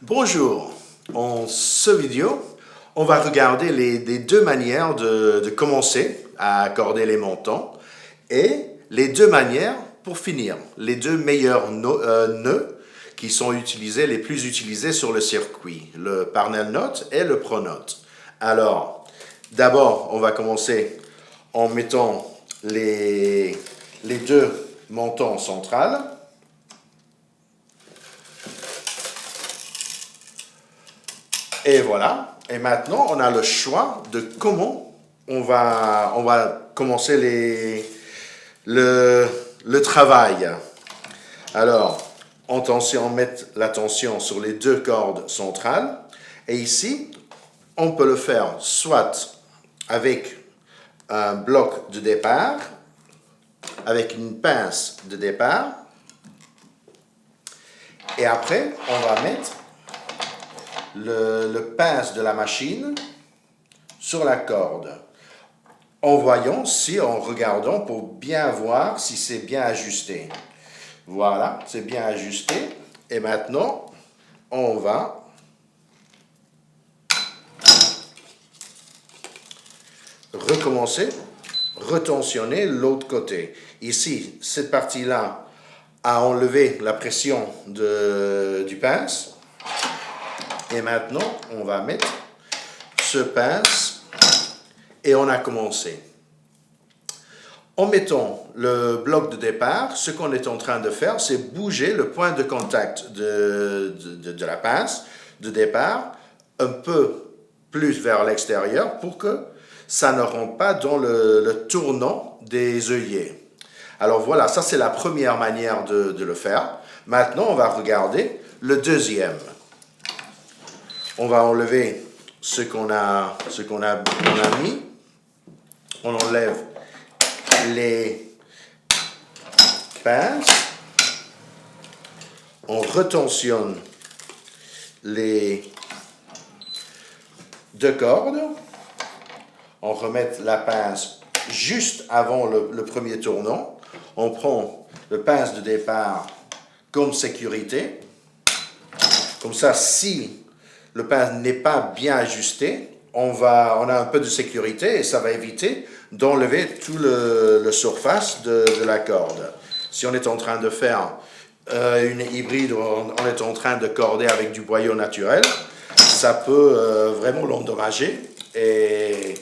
Bonjour, en ce vidéo, on va regarder les deux manières de commencer à accorder les montants et les deux manières pour finir, les deux meilleurs nœuds qui sont utilisés, les plus utilisés sur le circuit, le Parnell Note et le Pro Note. Alors, d'abord, on va commencer en mettant les deux montants centrales. Et voilà. Et maintenant, on a le choix de comment on va commencer le travail. Alors, on met la tension sur les deux cordes centrales. Et ici, on peut le faire soit avec un bloc de départ, avec une pince de départ. Et après, on va mettre le pince de la machine sur la corde, en regardant pour bien voir si c'est bien ajusté. Voilà, c'est bien ajusté. Et maintenant, on va recommencer, retensionner l'autre côté. Ici, cette partie-là a enlevé la pression du pince. Et maintenant, on va mettre ce pince et on a commencé. En mettant le bloc de départ, ce qu'on est en train de faire, c'est bouger le point de contact de la pince de départ un peu plus vers l'extérieur pour que ça ne rentre pas dans le tournant des œillets. Alors voilà, ça c'est la première manière de le faire. Maintenant, on va regarder le deuxième. On va enlever ce qu'on a mis. On enlève les pinces. On retensionne les deux cordes. On remet la pince juste avant le premier tournant. On prend le pince de départ comme sécurité. Comme ça, si le pince n'est pas bien ajusté, on a un peu de sécurité et ça va éviter d'enlever tout le surface de la corde. Si on est en train de faire une hybride, on est en train de corder avec du boyau naturel, ça peut vraiment l'endommager et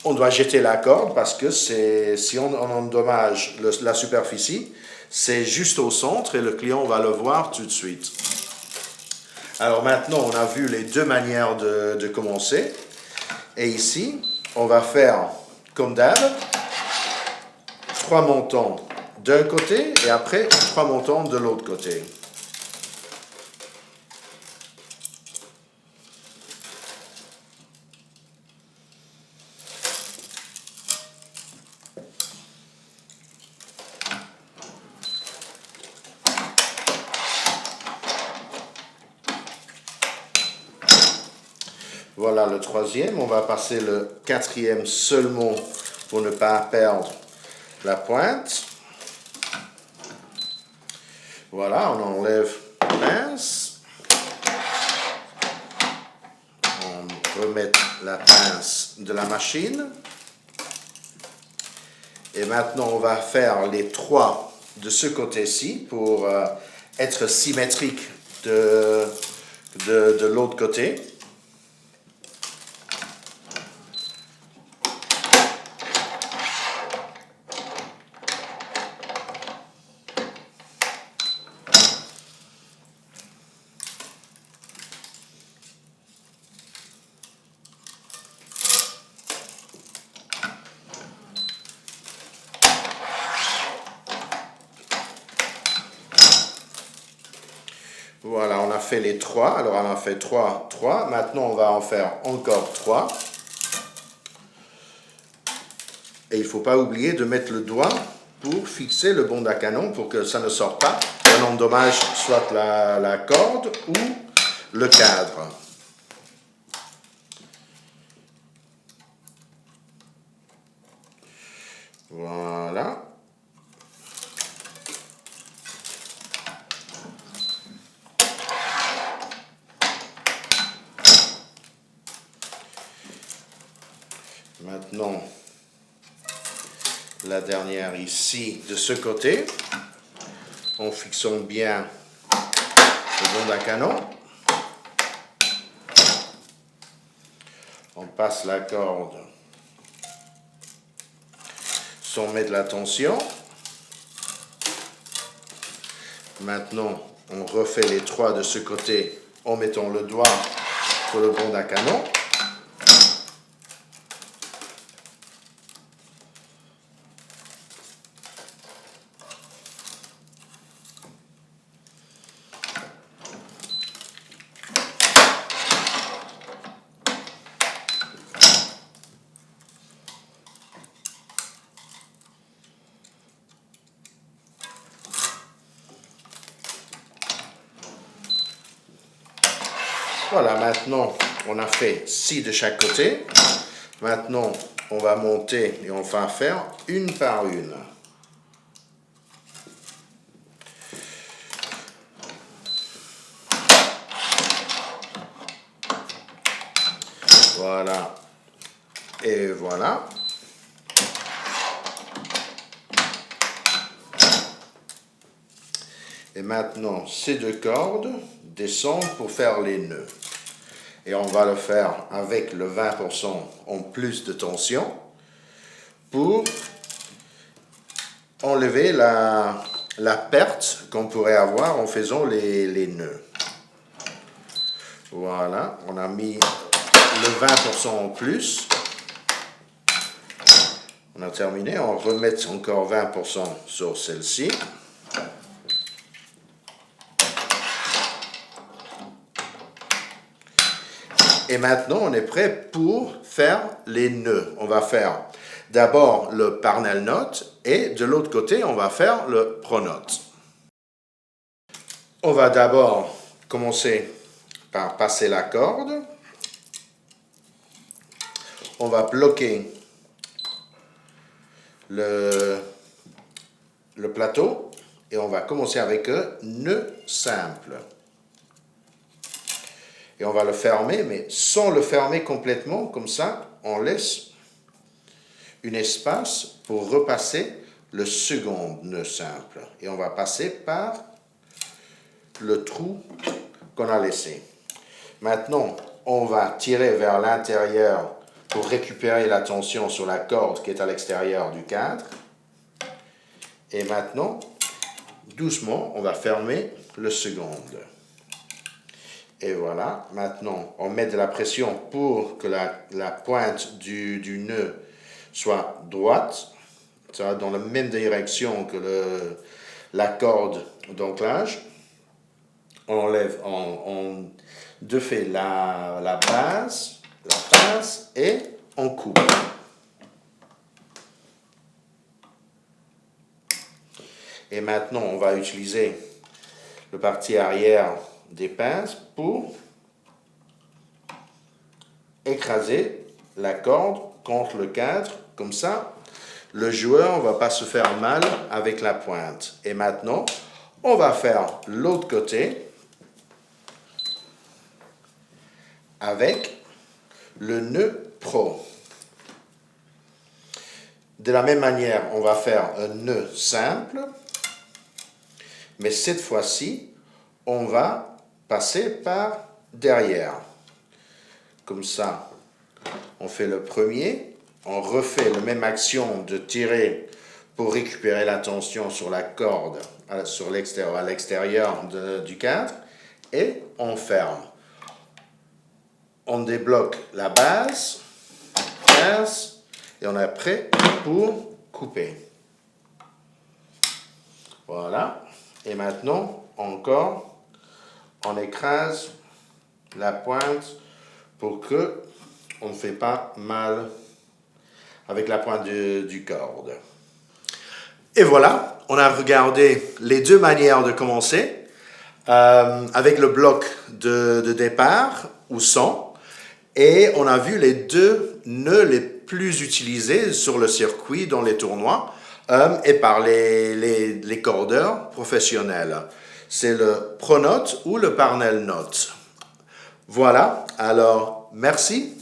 on doit jeter la corde parce que si on endommage la superficie, c'est juste au centre et le client va le voir tout de suite. Alors maintenant, on a vu les deux manières de commencer. Et ici, on va faire, comme d'hab, 3 montants d'un côté et après 3 montants de l'autre côté. Voilà le troisième. On va passer le quatrième seulement pour ne pas perdre la pointe. Voilà, on enlève la pince. On remet la pince de la machine. Et maintenant, on va faire les 3 de ce côté-ci pour être symétrique de l'autre côté. Voilà, on a fait les 3. Alors, on a fait 3, 3. Maintenant, on va en faire encore 3. Et il ne faut pas oublier de mettre le doigt pour fixer le bond à canon pour que ça ne sorte pas. On endommage soit la corde ou le cadre. Voilà. Maintenant, la dernière ici de ce côté, en fixant bien le bond à canon. On passe la corde sans mettre la tension. Maintenant, on refait les trois de ce côté en mettant le doigt sur le bond à canon. Voilà, maintenant, on a fait 6 de chaque côté. Maintenant, on va monter et on va faire une par une. Voilà. Et voilà. Et maintenant, ces deux cordes descendent pour faire les nœuds. Et on va le faire avec le 20% en plus de tension pour enlever la perte qu'on pourrait avoir en faisant les nœuds. Voilà, on a mis le 20% en plus. On a terminé, on remet encore 20% sur celle-ci. Et maintenant, on est prêt pour faire les nœuds. On va faire d'abord le parnell knot et de l'autre côté, on va faire le pro knot. On va d'abord commencer par passer la corde. On va bloquer le plateau et on va commencer avec un nœud simple. Et on va le fermer, mais sans le fermer complètement, comme ça, on laisse un espace pour repasser le second nœud simple. Et on va passer par le trou qu'on a laissé. Maintenant, on va tirer vers l'intérieur pour récupérer la tension sur la corde qui est à l'extérieur du cadre. Et maintenant, doucement, on va fermer le second. Et voilà, maintenant, on met de la pression pour que la pointe du nœud soit droite, dans la même direction que la corde d'ancrage. On enlève, on défait la base, la pince et on coupe. Et maintenant, on va utiliser le partie arrière des pinces pour écraser la corde contre le cadre. Comme ça, le joueur ne va pas se faire mal avec la pointe. Et maintenant, on va faire l'autre côté avec le nœud pro. De la même manière, on va faire un nœud simple, mais cette fois-ci, on va passer par derrière. Comme ça, on fait le premier, on refait la même action de tirer pour récupérer la tension sur la corde à l'extérieur du cadre et on ferme. On débloque la base, et on est prêt pour couper. Voilà. Et maintenant, encore, on écrase la pointe pour que on ne fait pas mal avec la pointe du corde. Et voilà, on a regardé les deux manières de commencer, avec le bloc de départ ou sans, et on a vu les deux nœuds les plus utilisés sur le circuit dans les tournois et par les cordeurs professionnels. C'est le pro knot ou le parnell knot. Voilà, alors merci